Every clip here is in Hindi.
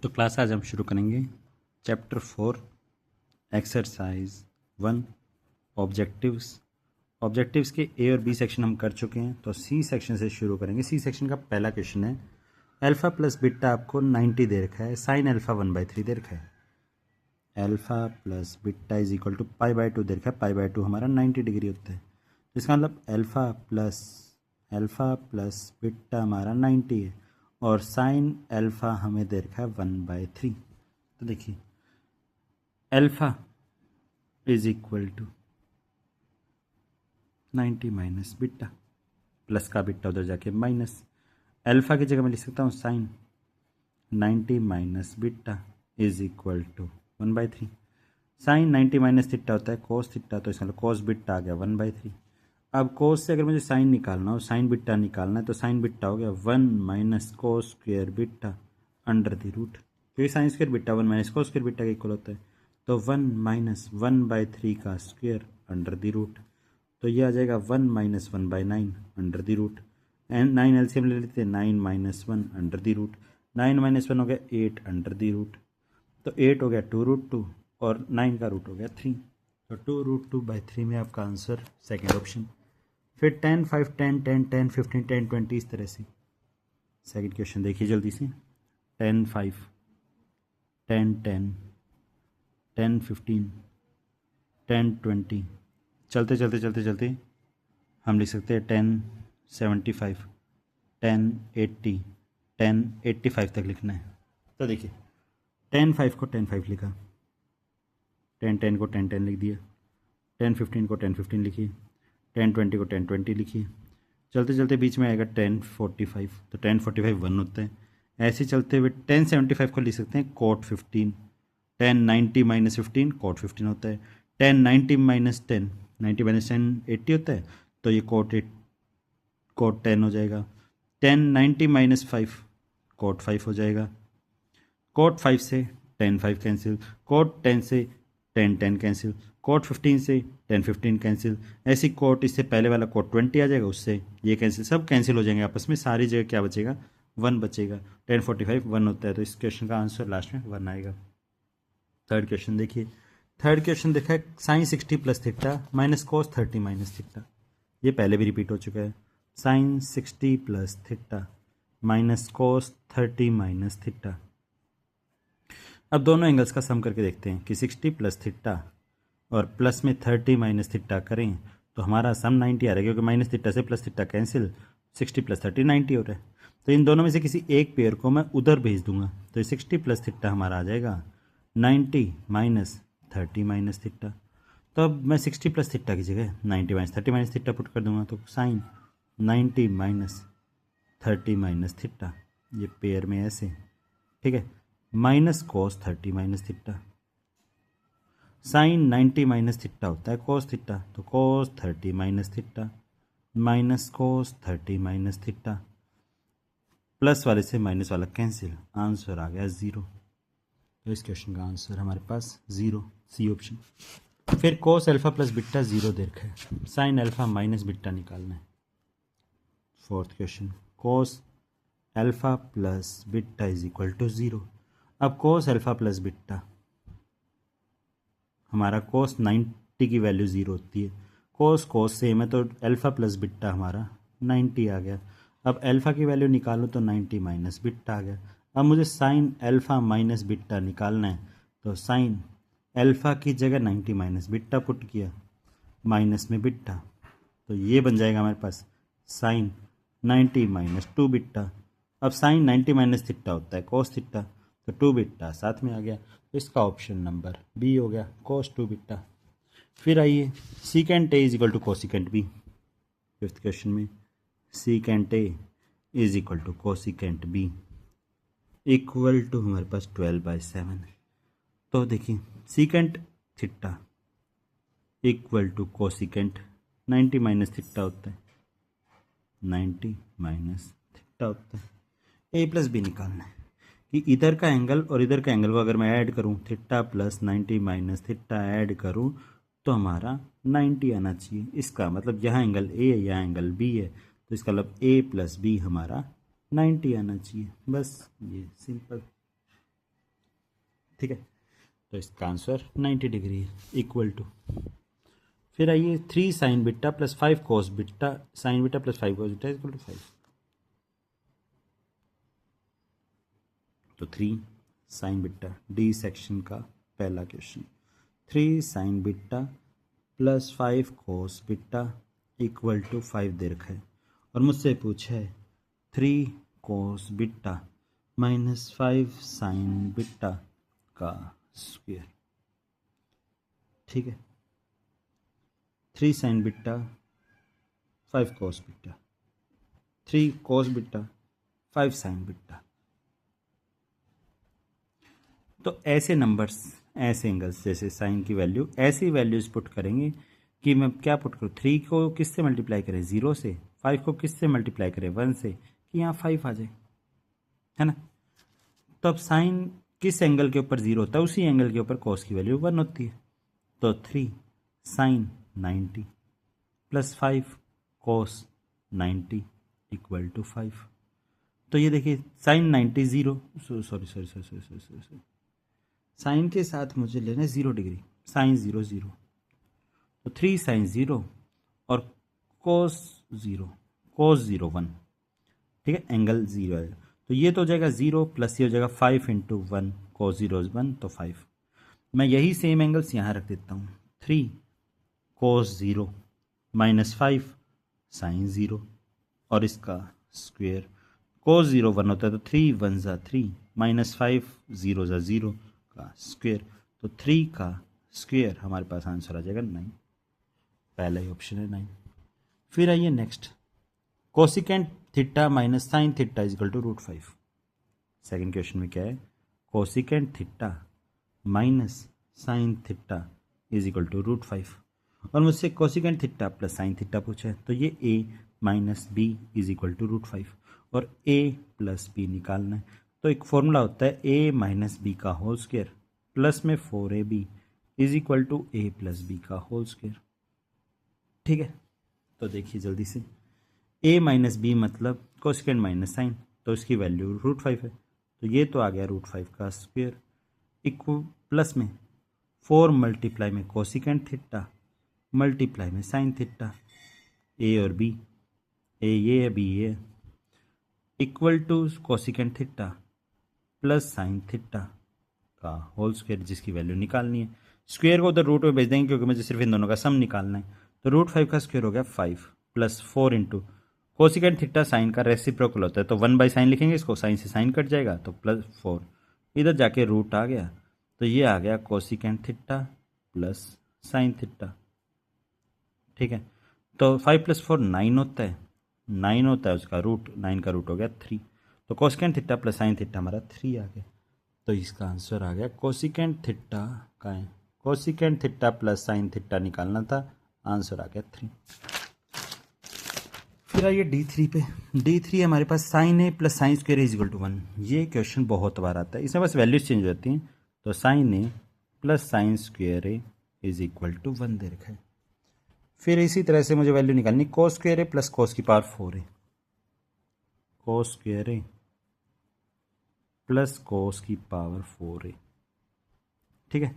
तो क्लास आज हम शुरू करेंगे चैप्टर 4 एक्सरसाइज 1 ऑब्जेक्टिव्स। ऑब्जेक्टिव्स के ए और बी सेक्शन हम कर चुके हैं, तो सी सेक्शन से शुरू करेंगे। सी सेक्शन का पहला क्वेश्चन है, अल्फ़ा प्लस बीटा आपको 90 दे रखा है, साइन अल्फ़ा 1/3 दे रखा है। Alpha plus beta is equal to π/2 दे रखा है, π/2 हमारा 90 डिग्री होता है। तो इसका मतलब अल्फ़ा प्लस बीटा हमारा 90 है और साइन अल्फ़ा हमें दे रखा है 1/3। तो देखिए alpha is equal to 90 minus beta, plus का बीटा उधर जाके माइनस, अल्फ़ा की जगह मैं लिख सकता हूँ sine 90 minus beta is equal to 1/3। Sine 90 minus theta होता है कोस थीटा, तो इसका मतलब कोस बीटा आ गया 1/3। अब कोस से अगर मुझे साइन निकालना हो, साइन बीटा निकालना है, तो साइन बीटा हो गया 1 minus cos square beta under the root, क्योंकि sine square beta 1 minus cos square beta के इक्वल होता है। तो 1 माइनस 1/3 का स्क्वेयर अंडर द रूट, तो ये आ जाएगा 1 minus 1/9 under the root. And 9 LCM ले लेते हैं, 9 minus 1 under the root, 9 minus 1 हो गया 8 अंडर द रूट, तो 8 हो गया 2√2 और 9 का रूट हो गया 3, तो 2√2/3 में आपका आंसर सेकेंड ऑप्शन। फिर 10, 5, 10, 10, 10, 15, 10, 20 इस तरह से। सेकंड क्वेश्चन देखिए जल्दी से, 10, 5, 10, 10, 10, 15, 10, 20, चलते चलते चलते चलते हम लिख सकते हैं 10, 75, 10, 80, 10, 85 तक लिखना है। तो देखिए 10, 5 को 10, 5 लिखा, 10, 10 को 10, 10 लिख दिया, 10, 15 को 10, 15 लिखिए, 10, 20 को 10, 20 लिखिए, चलते चलते बीच में आएगा 10, 45, तो 10, 45 1 होता है। ऐसे चलते हुए 10, 75 को लिख सकते हैं कोट 15, 10, 90 माइनस 15 कोट 15 होता है, 10, 90 माइनस 10, 90 माइनस 10 80 होता है, तो ये कोट 10 हो जाएगा। 10, 90 माइनस 5 कोट 5 हो जाएगा, कोट 5 से 10, 5 कैंसिल, कोट 10 से 10, 10 कैंसिल, कोट 15 से 10, 15 कैंसिल, ऐसी कोट इससे पहले वाला कोट 20 आ जाएगा, उससे ये कैंसिल, सब कैंसिल हो जाएंगे आपस में, सारी जगह क्या बचेगा 1 बचेगा। 10, 45 1 होता है, तो इस क्वेश्चन का आंसर लास्ट में 1 आएगा। थर्ड क्वेश्चन देखिए, थर्ड क्वेश्चन देखा है sine 60 plus theta minus cos 30 minus theta, ये पहले भी रिपीट हो चुका है। Sine 60 plus theta minus cos 30 minus theta. अब दोनों एंगल्स का सम करके देखते हैं कि 60 प्लस थीटा और प्लस में 30 माइनस थीटा करें तो हमारा सम 90 आ रहा है, क्योंकि माइनस थीटा से प्लस थीटा कैंसिल, 60 प्लस 30 90 हो रहा है। तो इन दोनों में से किसी एक पेयर को मैं उधर भेज दूंगा, तो 60 प्लस थीटा हमारा आ जाएगा 90 माइनस 30 माइनस थीटा। तो अब मैं 60 प्लस थीटा की जगह 90 माइनस 30 माइनस थीटा पुट कर दूंगा, तो साइन 90 माइनस 30 माइनस थीटा, ये पेयर में ऐसे, ठीक है, minus cos 30 minus theta. Sine 90 minus theta होता है कोस थीटा, तो cos 30 minus theta minus cos 30 minus theta, plus वाले से माइनस वाला कैंसिल, आंसर आ गया 0। तो इस क्वेश्चन का आंसर हमारे पास 0, सी ऑप्शन। फिर कोस अल्फा प्लस बीटा 0 दे रखा है, साइन अल्फा माइनस बीटा निकालना है। Fourth question, cos alpha plus beta is equal to 0। अब कोस अल्फा प्लस बीटा, हमारा कोस 90 की वैल्यू 0 होती है, कोस सेम है, तो अल्फ़ा प्लस बीटा हमारा 90 आ गया। अब अल्फ़ा की वैल्यू निकालो तो 90 माइनस बीटा आ गया। अब मुझे साइन अल्फ़ा माइनस बीटा निकालना है, तो साइन अल्फ़ा की जगह 90 माइनस बीटा पुट किया, माइनस में बीटा, तो ये बन जाएगा हमारे पास साइन 90 माइनस 2 बीटा। अब साइन 90 माइनस थीटा होता है कोस थीटा, तो 2 बीटा साथ में आ गया, तो इसका ऑप्शन नंबर बी हो गया, कोस 2 बीटा। फिर आइए secant A is equal to cosecant B. Fifth question में secant A is equal to cosecant B equal to हमारे पास 12/7 है। तो देखिए secant theta equal to cosecant 90 minus theta होता है, 90 माइनस थीटा होता है। ए प्लस बी निकालना है कि इधर का एंगल और इधर का एंगल को अगर मैं ऐड करूं, theta plus 90 minus theta add करूं, तो हमारा 90 आना चाहिए। इसका मतलब यहाँ एंगल ए है, यहाँ एंगल बी है, तो इसका मतलब ए प्लस बी हमारा 90 आना चाहिए। बस ये सिंपल। ठीक है, तो इसका आंसर 90 डिग्री है, इक्वल टू। फिर आइए 3 sine beta plus 5 cos beta, sine beta plus 5 cos beta equal to 5। तो 3 साइन बीटा, डी सेक्शन का पहला question, 3 sine beta plus 5 cos beta equal to 5 दे रखा है, और मुझसे पूछा है 3 cos beta minus 5 sine beta का स्क्वायर। ठीक है, 3 sine beta 5 cos beta, 3 cos beta 5 sine beta. तो ऐसे नंबर्स, ऐसे एंगल्स, जैसे साइन की वैल्यू, ऐसी वैल्यूज पुट करेंगे कि मैं क्या पुट करूँ, 3 को किससे मल्टीप्लाई करें, 0 से, 5 को किससे मल्टीप्लाई करें, 1 से, कि यहाँ 5 आ जाए, है ना। तो अब साइन किस एंगल के ऊपर 0 होता है, उसी एंगल के ऊपर कॉस की वैल्यू 1 होती है। तो 3 sine 90 plus 5 cos 90 equal to 5। तो ये देखिए साइन 90 0, सॉरी, साइन के साथ मुझे लेना है 0 डिग्री, साइन 0 0, तो 3 साइन 0 और कोस 0, कोस 0 1। ठीक है, एंगल 0 है, तो ये तो हो जाएगा 0 प्लस ये हो जाएगा 5 इंटू 1, कोस 0 1, तो 5। मैं यही सेम एंगल्स यहाँ रख देता हूँ, 3 कोस 0 माइनस 5 साइन 0, और इसका स्क्वेयर, कोस 0 1 होता है, तो 3 1 ज़ा 3 माइनस 5 0 ज़ा 0 का स्क्वेयर, तो 3 का स्क्वेयर हमारे पास आंसर आ जाएगा 9। पहला ही ऑप्शन है 9। फिर आइए next, cosecant theta minus sine theta is equal to √5। Second question में क्या है, cosecant theta minus sine theta is equal to √5, और मुझसे cosecant theta plus sine theta पूछा है, तो ये a minus b is equal to √5, और a प्लस बी निकालना है। तो एक फॉर्मूला होता है a माइनस बी का होल स्क्वायर प्लस में 4ab is equal to a plus B का होल स्क्वायर। ठीक है, तो देखिए जल्दी से, a माइनस बी मतलब कोसिकेंट माइनस साइन, तो इसकी वैल्यू √5 है, तो ये तो आ गया √5 का स्क्वायर, इक्वल प्लस में 4 मल्टीप्लाई में कोसिकेंट थीटा मल्टीप्लाई में साइन थीटा, ए और बी, ए ये है बी ये, equal to cosecant theta plus sine theta का होल स्क्वायर, जिसकी वैल्यू निकालनी है। स्क्वायर को उधर रूट में भेज देंगे क्योंकि मुझे सिर्फ इन दोनों का सम निकालना है। तो √5 का स्क्वायर हो गया 5 plus 4 into cosecant theta sine का रेसिप्रोकल होता है, तो 1/sin लिखेंगे इसको, साइन से साइन कट जाएगा, तो प्लस 4 इधर जाके रूट आ गया, तो ये आ गया cosecant theta plus sine theta. ठीक है, तो 5 प्लस 4 9 होता है, 9 होता है उसका रूट, 9 का रूट हो गया 3, तो cosecant theta plus sine theta हमारा 3 आ गया। तो इसका आंसर आ गया कोसिकेंट थीटा का है, cosecant theta plus sine theta निकालना था, आंसर आ गया 3। फिर आइए D3 पे, D3 हमारे पास sine A plus sine square is equal to 1। ये क्वेश्चन बहुत बार आता है, इसमें बस वैल्यूज चेंज हो जाती हैं। तो sine A plus sine square a is equal to 1 दे रखा है। फिर इसी तरह से मुझे वैल्यू निकालनी, कोस स्क्वायर ए प्लस कोस की पावर 4 है, कोस स्क्वायर ए प्लस कोस की पावर 4 है। ठीक है,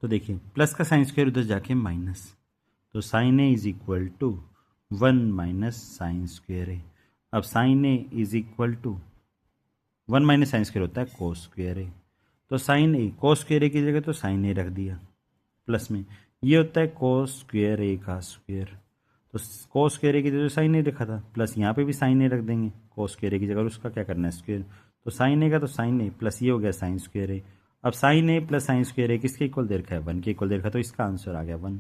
तो देखिए प्लस का साइन स्क्वायर उधर जाके माइनस, तो sine A is equal to 1 minus sine square A. अब sine A is equal to 1 minus sine square होता है कोस स्क्वायर ए, तो साइन ए, कोस स्क्वायर ए की जगह तो साइन ए रख दिया, प्लस में ये होता है कोस स्क्वायर ए का स्क्वायर, तो कोस स्क्वायर ए की जगह साइन ए रखा था, प्लस यहाँ पे भी साइन ए रख देंगे कोस स्क्वायर ए की जगह, उसका क्या करना है स्क्वायर, तो साइन ए का तो साइन ए प्लस ये हो गया साइन स्क्वायर ए। अब साइन ए प्लस साइन स्क्वायर ए किसके इक्वल दे रखा है, 1 के इक्वल दे रखा, तो इसका आंसर आ गया 1।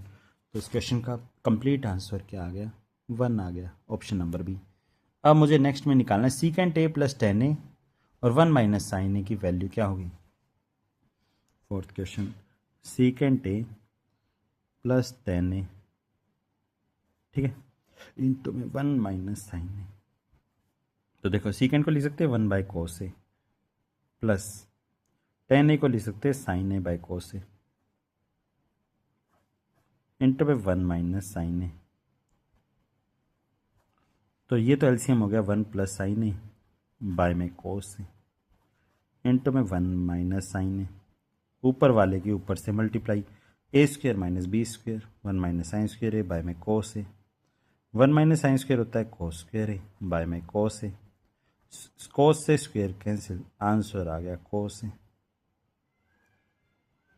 तो इस क्वेश्चन का कंप्लीट आंसर क्या आ गया, 1 आ गया, ऑप्शन नंबर बी। अब मुझे नेक्स्ट में निकालना है secant A plus tan A और 1 माइनस साइन ए की वैल्यू क्या होगी। Fourth question, secant A plus tan A, ठीक है, इंटू में 1 माइनस साइन ए। तो देखो सीकेंट को लिख सकते हैं 1 by cos A, plus tan A को लिख सकते हैं sine A by cos A, into में 1 माइनस साइन ए। तो ये तो एलसीएम हो गया 1 प्लस साइन ए बाय में कोस ए, इंटू में 1 माइनस साइन ए। ऊपर वाले के ऊपर से multiply, A square minus B square, 1 minus sine square A by में cos A, 1 minus sine square होता है कोस स्क्वायर ए बाय में कोस ए, कोस से स्क्वायर कैंसिल, आंसर आ गया कोस ए।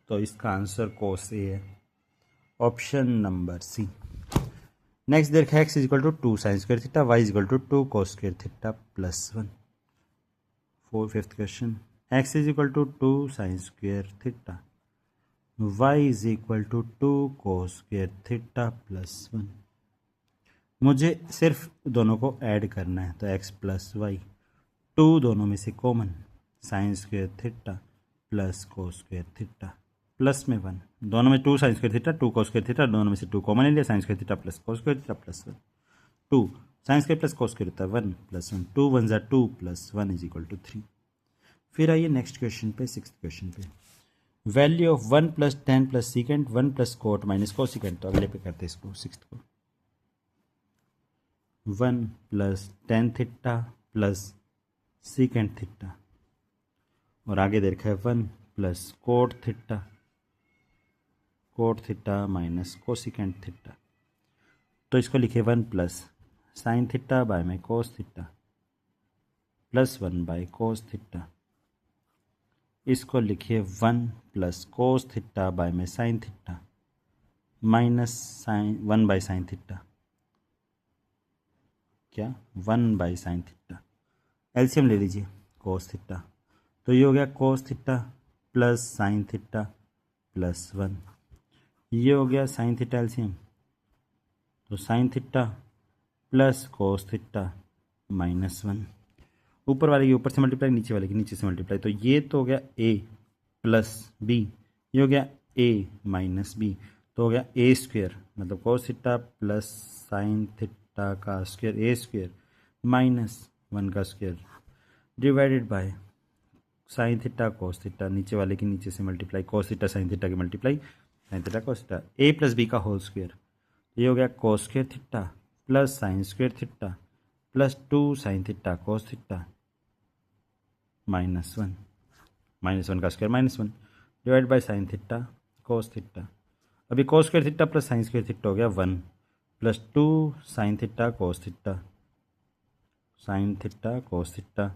तो इसका आंसर कोस ए है, ऑप्शन नंबर सी। नेक्स्ट देखा x is equal to 2 sine square theta, y is equal to 2 cos square theta plus 1। Fifth question, x is equal to 2 sine square theta, y is equal to 2 cos square theta plus 1। मुझे सिर्फ दोनों को ऐड करना है, तो एक्स प्लस वाई, 2 दोनों में से common, sine square theta plus cos square theta plus में 1, दोनों में 2 sine square theta 2 cos square theta, दोनों में से 2 कॉमन ले लिया, sine square theta plus cos square theta plus 1, 2 sine square plus cos square होता है 1 plus 1, 2 1 = 2 plus 1 is equal to 3। फिर आइए नेक्स्ट क्वेश्चन पे, सिक्स्थ क्वेश्चन पे, value of 1 plus tan plus secant 1 plus cot minus cosecant. तो अगले पे करते हैं इसको, सिक्स्थ को, 1 plus tan theta plus secant theta, और आगे देखा है 1 plus cot theta minus cosecant theta. तो इसको लिखे 1 प्लस साइन थीटा बाय में cos theta plus 1 by cos theta. इसको लिखिए 1 प्लस कोस थीटा बाय में sine theta minus sine 1 by sine theta, क्या 1 बाय साइन थीटा। एलसीएम ले लीजिए कोस थीटा, तो ये हो गया कोस theta plus sine theta plus 1, ये हो गया साइन थीटा एलसीएम, तो sine theta plus cos theta minus 1, ऊपर वाले के ऊपर से मल्टीप्लाई, नीचे वाले के नीचे से मल्टीप्लाई, तो ये तो हो गया ए प्लस बी, ये हो गया ए माइनस बी, तो हो गया ए स्क्वायर, मतलब cos theta plus sine theta का स्क्वायर ए स्क्वायर माइनस 1 का square divided by sine theta cos theta, नीचे वाले के नीचे से multiply, cos theta sine theta की multiply, sine theta cos theta, A plus B का होल स्क्वायर, ये हो गया cos square theta plus sine square theta plus 2 sine theta cos theta minus 1 का square minus 1 divide by sine theta cos theta. अभी cos square theta plus sine square theta हो गया 1 plus 2 sine theta cos theta, sine theta cos theta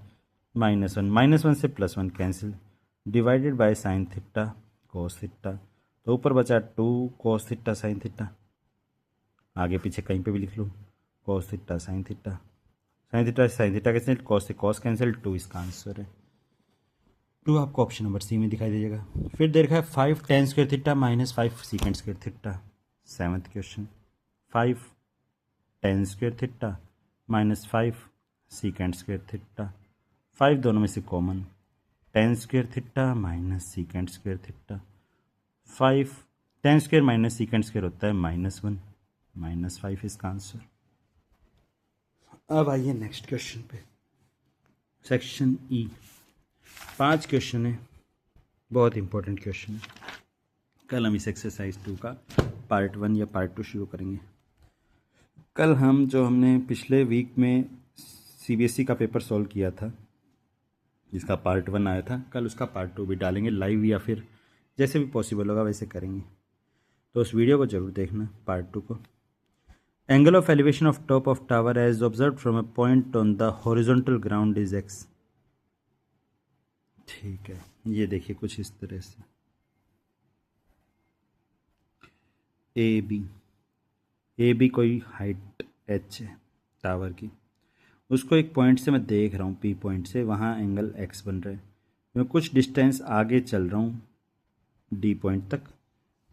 minus 1 से plus 1 cancel, divided by sine theta cos theta, तो ऊपर बचा 2 कोस थीटा साइन थीटा, आगे पीछे कहीं पे भी लिख लो, cos theta sine theta, sine theta cancel, cos से कॉस कैंसिल, 2 इसका आंसर है। 2 आपको ऑप्शन नंबर सी में दिखाई देगा। फिर देखा है 5 ten square theta minus 5 secant square theta, seventh question, 5 ten square theta minus 5 secant square theta, 5 दोनों में से common, ten square theta minus secant square theta, 5 ten square minus secant square होता है -1, -5 इसका आंसर। अब आइए नेक्स्ट क्वेश्चन पे, सेक्शन ई, 5 क्वेश्चन है, बहुत इंपॉर्टेंट क्वेश्चन है। कल हम इस एक्सरसाइज 2 का पार्ट 1 या पार्ट 2 शुरू करेंगे। कल हमने पिछले वीक में सीबीएसई का पेपर सॉल्व किया था, जिसका पार्ट 1 आया था, कल उसका पार्ट 2 भी डालेंगे लाइव, या फिर जैसे भी पॉसिबल होगा वैसे करेंगे, तो उस वीडियो को जरूर देखना, पार्ट 2 को। Angle of elevation of top of tower as observe from a point on the horizontal ground is x. ठीक है, ये देखिए कुछ इस तरह से, ए बी कोई हाइट एच है टावर की, उसको एक पॉइंट से मैं देख रहा हूँ, पी पॉइंट से, वहाँ एंगल एक्स बन रहा है, मैं कुछ डिस्टेंस आगे चल रहा हूँ डी पॉइंट तक।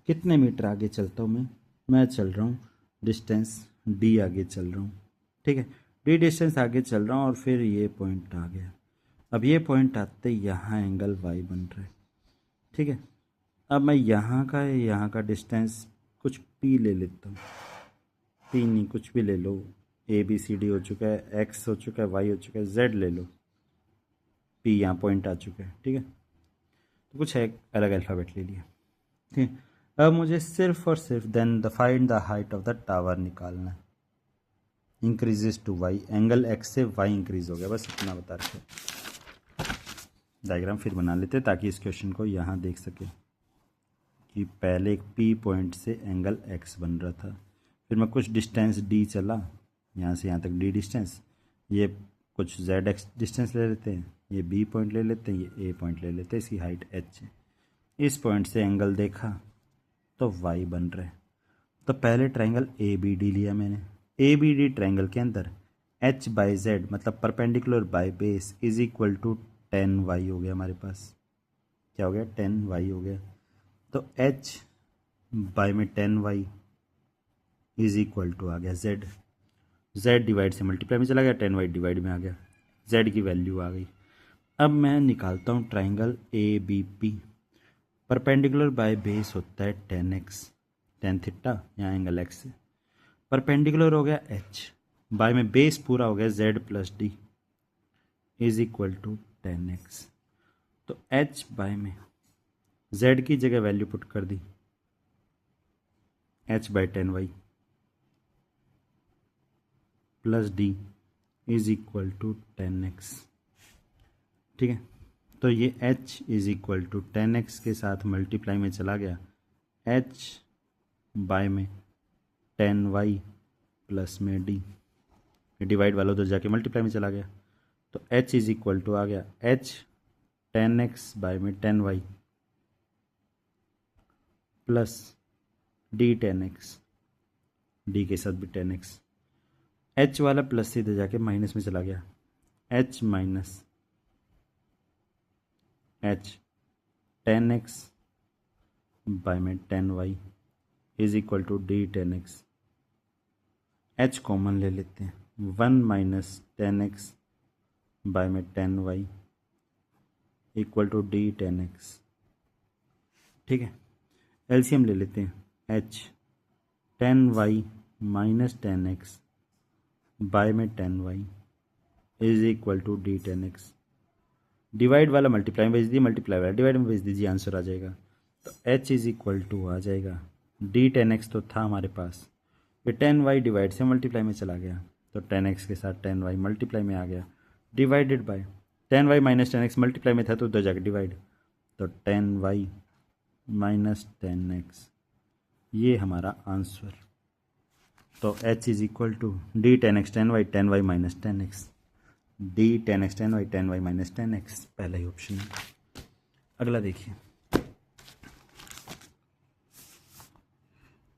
कितने मीटर आगे चलता हूँ मैं चल रहा हूँ डिस्टेंस डी आगे चल रहा हूँ, ठीक है, डी डिस्टेंस आगे चल रहा हूँ, और फिर ये पॉइंट आ गया। अब ये पॉइंट आते यहाँ एंगल वाई बन रहा है, ठीक है। अब मैं यहाँ का डिस्टेंस कुछ पी ले लेता हूँ, पी नहीं कुछ भी ले लो, ए बी सी डी हो चुका है, एक्स हो चुका है, वाई हो चुका है, जेड ले लो, पी यहाँ पॉइंट आ चुका है, ठीक है। तो कुछ एक अलग अल्फ़ाबेट ले लिया, ठीक है। अब मुझे सिर्फ और सिर्फ then the find the height of the tower निकालना है, increases to y, angle x से वाई इंक्रीज हो गया, बस इतना बता रखे। डायग्राम फिर बना लेते ताकि इस क्वेश्चन को यहाँ देख सके। कि पहले एक पी पॉइंट से एंगल एक्स बन रहा था, फिर मैं कुछ डिस्टेंस डी चला, यहाँ से यहाँ तक डी डिस्टेंस, ये कुछ जेड एक्स डिस्टेंस ले लेते हैं, ये बी पॉइंट ले लेते हैं, ये ए पॉइंट ले लेते हैं, इसकी हाइट एच है। इस पॉइंट से एंगल देखा तो वाई बन रहा है। तो पहले ट्रायंगल ए बी डी लिया मैंने। ए बी डी ट्रायंगल के अंदर एच बाई जेड मतलब perpendicular by base is equal to 10y हो गया हमारे पास। क्या हो गया? 10y हो गया। तो h बाई में 10y इज इक्वल टू आ गया z। z डिवाइड से मल्टीप्लाई में चला गया, 10y डिवाइड में आ गया, z की वैल्यू आ गई। अब मैं निकालता हूँ triangle A B P. Perpendicular by base होता है 10x, टेन थीटा, यहाँ एंगल x है। परपेंडिकुलर हो गया h, बाय में बेस पूरा हो गया z plus d is equal to 10x। तो h बाय में z की जगह वैल्यू पुट कर दी, h by 10y plus d is equal to 10x। ठीक है, तो ये h is equal to 10x के साथ मल्टीप्लाई में चला गया, h बाय में 10y प्लस में डी, डिवाइड वाला उधर जाके मल्टीप्लाई में चला गया। तो h इज इक्वल टू आ गया h 10x बाय में 10y plus D 10x, D के साथ भी 10x, h वाला प्लस सीधे जाके माइनस में चला गया, h minus h 10x by में 10y is equal to d 10x। h common ले लेते हैं, 1 माइनस 10x बाय में 10y equal to d 10x। ठीक है, एलसीएम ले लेते हैं, h 10y minus 10x by में 10y is equal to d 10x। Divide वाला मल्टीप्लाई में भेज दिए, मल्टीप्लाई वाला डिवाइड में भेज दीजिए, आंसर आ जाएगा। तो h इज इक्वल टू आ जाएगा डी 10x तो था हमारे पास, ये 10y डिवाइड से मल्टीप्लाई में चला गया, तो 10x के साथ 10y मल्टीप्लाई में आ गया, divided by 10y minus 10x multiply में था तो उधर जाकर डिवाइड, तो 10y माइनस 10x, ये हमारा आंसर। तो h is equal to d 10x 10y 10y minus 10x, d 10x 10y 10y minus 10x, पहला ही ऑप्शन है। अगला देखिए,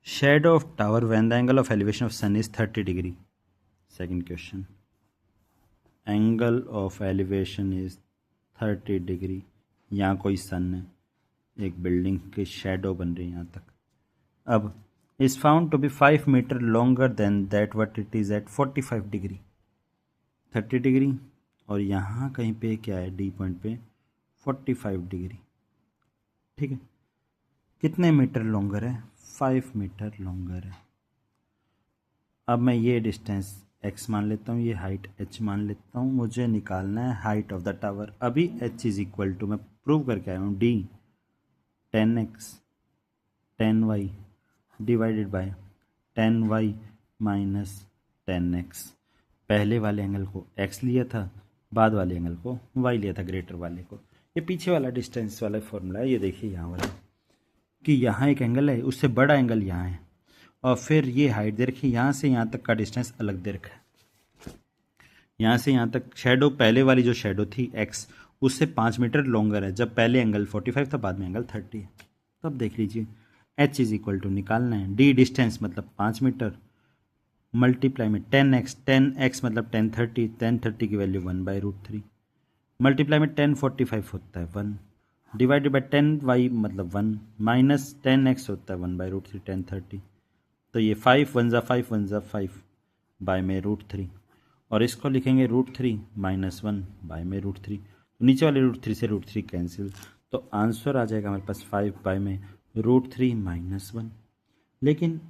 shadow of tower when the angle of elevation of sun is 30 degree. Second question, angle of elevation is 30 degree, यहाँ कोई सन है, एक बिल्डिंग की शेडो बन रही है यहाँ तक। अब is found to be 5 metre longer than that what it is at 45 degree, 30 degree और यहाँ कहीं पे क्या है, डी पॉइंट पे 45 डिग्री। ठीक है, कितने मीटर लॉन्गर है? 5 मीटर लॉन्गर है। अब मैं ये डिस्टेंस x मान लेता हूँ, ये हाइट h मान लेता हूँ, मुझे निकालना है हाइट ऑफ द टावर। अभी h इज इक्वल टू, मैं प्रूव करके आया हूँ, d 10x 10y divided by 10y minus 10x। पहले वाले एंगल को x लिया था, बाद वाले एंगल को y लिया था, ग्रेटर वाले को। ये पीछे वाला डिस्टेंस वाला फॉर्मूला है, ये देखिए यहाँ वाला, कि यहाँ एक एंगल है, उससे बड़ा एंगल यहाँ है, और फिर ये हाइट दे रखी, यहाँ से यहाँ तक का डिस्टेंस अलग दे रखा है। यहाँ से यहाँ तक शेडो, पहले वाली जो शेडो थी x, उससे 5 मीटर लॉन्गर है, जब पहले एंगल 45 था, बाद में एंगल 30 है। तो अब देख लीजिए, h इज इक्वल टू निकालना है, d डिस्टेंस मतलब 5 मीटर मल्टीप्लाई में 10x मतलब 1030 की वैल्यू 1/√3 मल्टीप्लाई में 1045 होता है 1 डिवाइडेड बाई 10y मतलब 1 माइनस 10x होता है 1/√3 1030। तो ये 5 1 ज़ा 5 1 ज़ा 5 बाय में √3, और इसको लिखेंगे √3 माइनस 1 बाय में √3, तो नीचे वाले √3 से √3 कैंसिल, तो आंसर आ जाएगा हमारे पास 5 बाय में √3 माइनस 1। लेकिन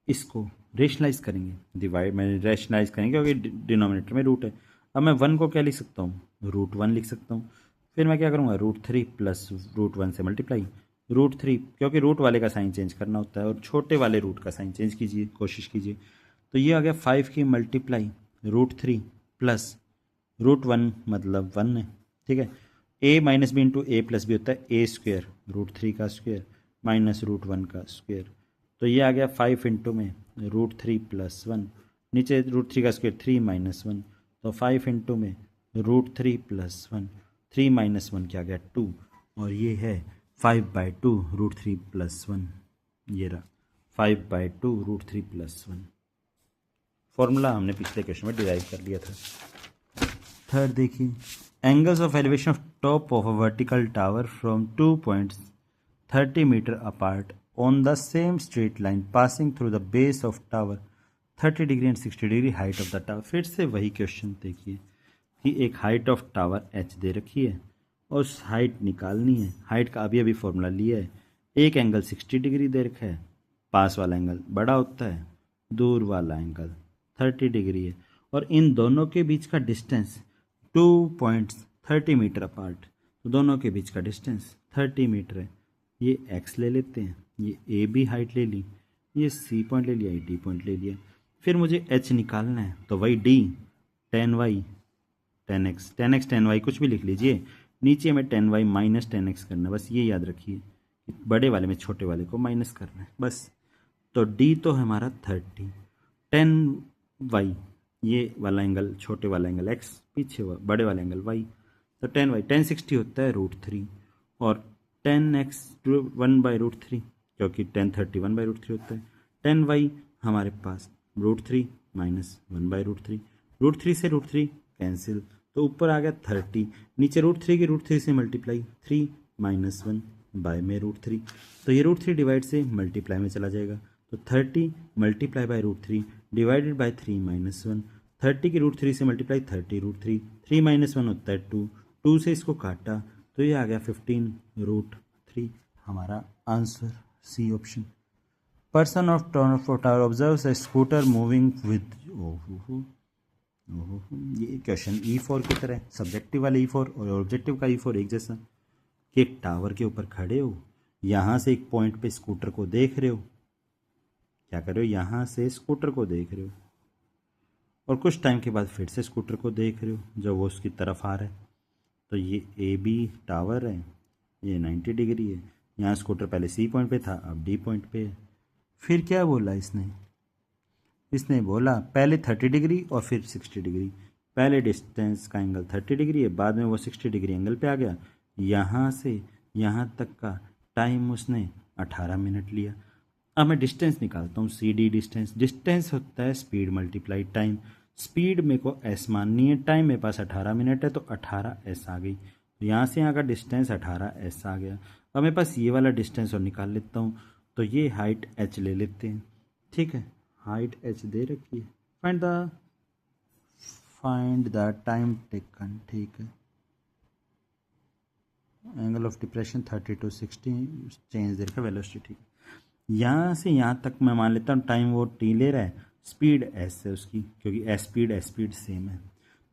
इसको रेशनलाइज करेंगे, डिवाइड में रेशनलाइज करेंगे क्योंकि डिनोमिनेटर में रूट है। अब मैं 1 को क्या लिख सकता हूँ, √1 लिख सकता हूँ। फिर मैं क्या करूँगा, √3 प्लस √1 से मल्टीप्लाई, √3 क्योंकि रूट वाले का साइन चेंज करना होता है, और छोटे वाले रूट का साइन चेंज कीजिए, कोशिश कीजिए। तो ये आ गया 5 की मल्टीप्लाई √3 प्लस √1 मतलब 1 है। ठीक है, a minus b into a plus b होता है a स्क्वेयर √3 का स्क्वेयर माइनस √1 का स्क्वायर, तो ये आ गया 5 इंटू में √3 + 1, नीचे √3 का स्क्वायर 3 - 1, तो 5 इंटू में √3 + 1, 3 - 1 क्या गया 2, और ये है 5/2 √3 + 1, ये रहा 5/2 √3 + 1। फॉर्मूला हमने पिछले क्वेश्चन में डिराइव कर लिया था। थर्ड देखिए, angles of elevation of top of a vertical tower from 2 points 30 metre apart on the same straight line passing through the base of tower 30 degree and 60 degree height of the tower. फिर से वही क्वेश्चन देखिए कि एक हाइट ऑफ टावर h दे रखी है और उस हाइट निकालनी है। हाइट का अभी अभी फॉर्मूला लिया है। एक एंगल 60 डिग्री दे रखा है, पास वाला एंगल बड़ा होता है, दूर वाला एंगल 30 डिग्री है, और इन दोनों के बीच का डिस्टेंस 2 पॉइंट्स 30 मीटर अपार्ट, तो दोनों के बीच का डिस्टेंस 30 मीटर है। ये x ले लेते हैं, ये ए बी हाइट ले ली, ये सी पॉइंट ले लिया, ये डी पॉइंट ले लिया। फिर मुझे h निकालना है, तो वही d tan y tan x tan y कुछ भी लिख लीजिए, नीचे में tan y minus tan x करना है, बस ये याद रखिए, बड़े वाले में छोटे वाले को माइनस करना है बस। तो d तो हमारा 30, tan y ये वाला एंगल छोटे वाला एंगल x, पीछे बड़े वाला एंगल y, तो tan y tan 60 होता है √3, और tan x 1/√3, क्योंकि tan 30 1/√3 होता है। tan y हमारे पास √3 माइनस 1/√3, √3 से √3 कैंसिल, तो ऊपर आ गया 30, नीचे √3 की √3 से मल्टीप्लाई 3 - 1 बाय में √3, तो ये √3 डिवाइड से मल्टीप्लाई में चला जाएगा, तो 30 मल्टीप्लाई बाय √3 डिवाइडेड बाय 3 - 1, 30 की √3 से मल्टीप्लाई 30 √3, 3 - 1 होता है 2, 2 से इसको काटा तो ये आ गया 15√3, हमारा answer C option. Person of tower observes a scooter moving with, ये क्वेश्चन E4 की तरह, सब्जेक्टिव वाले E4 और ऑब्जेक्टिव का E4 एक जैसा, कि एक टावर के ऊपर खड़े हो, यहाँ से एक पॉइंट पे स्कूटर को देख रहे हो, क्या कर रहे हो, यहाँ से स्कूटर को देख रहे हो, और कुछ टाइम के बाद फिर से स्कूटर को देख रहे हो जब वो उसकी तरफ आ रहा है, तो ये ए बी टावर है, ये 90 डिग्री है, यहाँ स्कूटर पहले सी पॉइंट पे था, अब डी पॉइंट पे है। फिर क्या बोला इसने बोला पहले 30 डिग्री और फिर 60 डिग्री, पहले डिस्टेंस का एंगल 30 डिग्री है, बाद में वो 60 डिग्री एंगल पे आ गया, यहाँ से यहाँ तक का टाइम उसने 18 मिनट लिया। अब मैं डिस्टेंस निकालता हूँ, सी डी डिस्टेंस होता है स्पीड मल्टीप्लाई टाइम, स्पीड मेरे को एस माननी है, टाइम मेरे पास 18 मिनट है, तो 18 एस आ गई, तो यहाँ से यहाँ का डिस्टेंस 18 एस आ गया। अब मेरे पास ये वाला डिस्टेंस और निकाल लेता हूँ, तो ये हाइट h ले लेते हैं, ठीक है, हाइट h दे रखी है, फाइंड द टाइम टेकन, ठीक है, angle of depression 30 to 60 change दे रखा, वेलोसिटी ठीक है। यहाँ से यहाँ तक मैं मान लेता हूँ टाइम वो t ले रहा है, स्पीड s है उसकी, क्योंकि s स्पीड सेम है।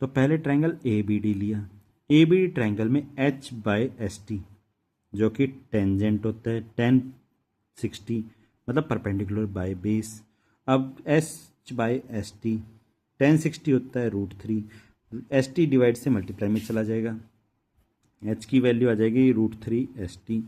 तो पहले ट्रायंगल ABD लिया, ABD ट्रायंगल में h/st जो कि टेंजेंट होता है, tan 60 मतलब परपेंडिकुलर बाय बेस। अब h/st tan 60 होता है √3, st डिवाइड से मल्टीप्लाई में चला जाएगा, h की वैल्यू आ जाएगी √3 st।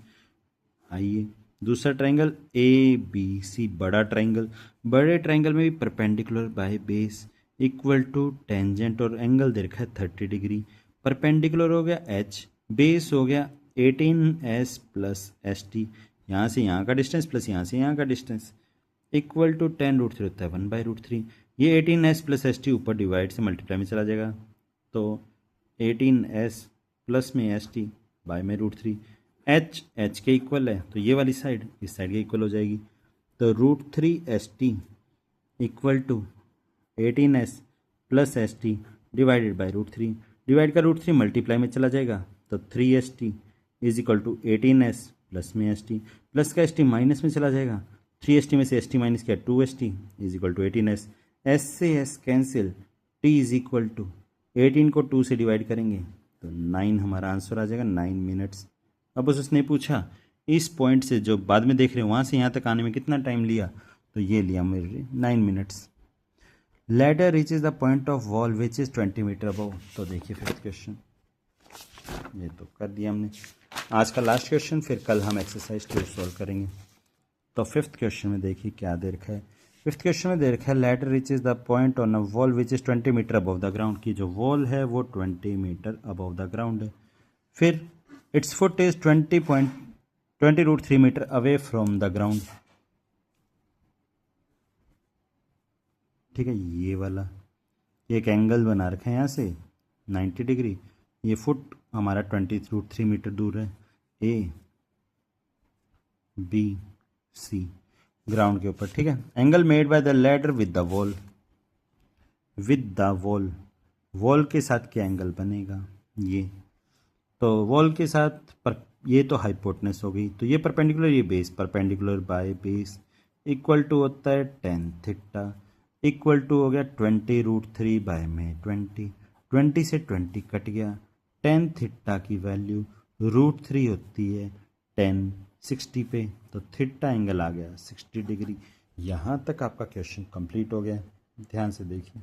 आइए दूसरा ट्रायंगल ABC, बड़ा ट्रायंगल, बड़े ट्रायंगल में भी perpendicular by base equal to tangent, और एंगल दे रखा है 30 डिग्री, परपेंडिकुलर हो गया h, बेस हो गया 18s प्लस st, यहाँ से यहाँ का डिस्टेंस प्लस यहाँ से यहाँ का डिस्टेंस इक्वल टू tan √3 होता है 1/√3, ये 18s प्लस st ऊपर डिवाइड से मल्टीप्लाई में चला जाएगा, तो 18s प्लस में st बाय में √3, h के इक्वल है, तो ये वाली साइड इस साइड के इक्वल हो जाएगी, तो √3 st इक्वल टू 18s प्लस st डिवाइडेड बाई √3, डिवाइड का √3 मल्टीप्लाई में चला जाएगा, तो 3st is equal to 18s प्लस में st, प्लस का st माइनस में चला जाएगा, 3st में से st माइनस किया 2st is equal to 18s, s से s cancel, t is equal to 18 को 2 से डिवाइड करेंगे तो 9 हमारा आंसर आ जाएगा, 9 मिनट्स। अब उसने पूछा इस पॉइंट से जो बाद में देख रहे हो वहाँ से यहाँ तक आने में कितना टाइम लिया, तो ये लिया मेरे 9 minutes. Ladder reaches the point of wall which is 20 metre above, तो देखिए फिफ्थ क्वेश्चन, ये तो कर दिया हमने। आज का लास्ट क्वेश्चन, फिर कल हम एक्सरसाइज 2 सॉल्व करेंगे। तो फिफ्थ क्वेश्चन में देखिए क्या दे रखा है। फिफ्थ क्वेश्चन में दे रखा है ladder reaches the point on a wall which is 20 metre above the ground, की जो वॉल है वो 20 मीटर अबव द ग्राउंड है। फिर its foot is 20.20√3 metre away from the ground. ठीक है, ये वाला एक एंगल बना रखा है यहाँ से 90 डिग्री, ये फुट हमारा 20√3 मीटर दूर है, ए बी सी ग्राउंड के ऊपर। ठीक है, angle made by the ladder with the wall, with the wall, wall के साथ क्या एंगल बनेगा, ये तो वॉल के साथ पर, ये तो हाइपोटनस हो गई, तो ये परपेंडिकुलर, ये base, perpendicular by base equal to होता है टेन थीटा, इक्वल टू हो गया 20√3 बाय में 20 से 20 कट गया, टेन थीटा की वैल्यू √3 होती है 10/60 पे, तो थीटा एंगल आ गया 60 डिग्री। यहाँ तक आपका क्वेश्चन कंप्लीट हो गया, ध्यान से देखिए।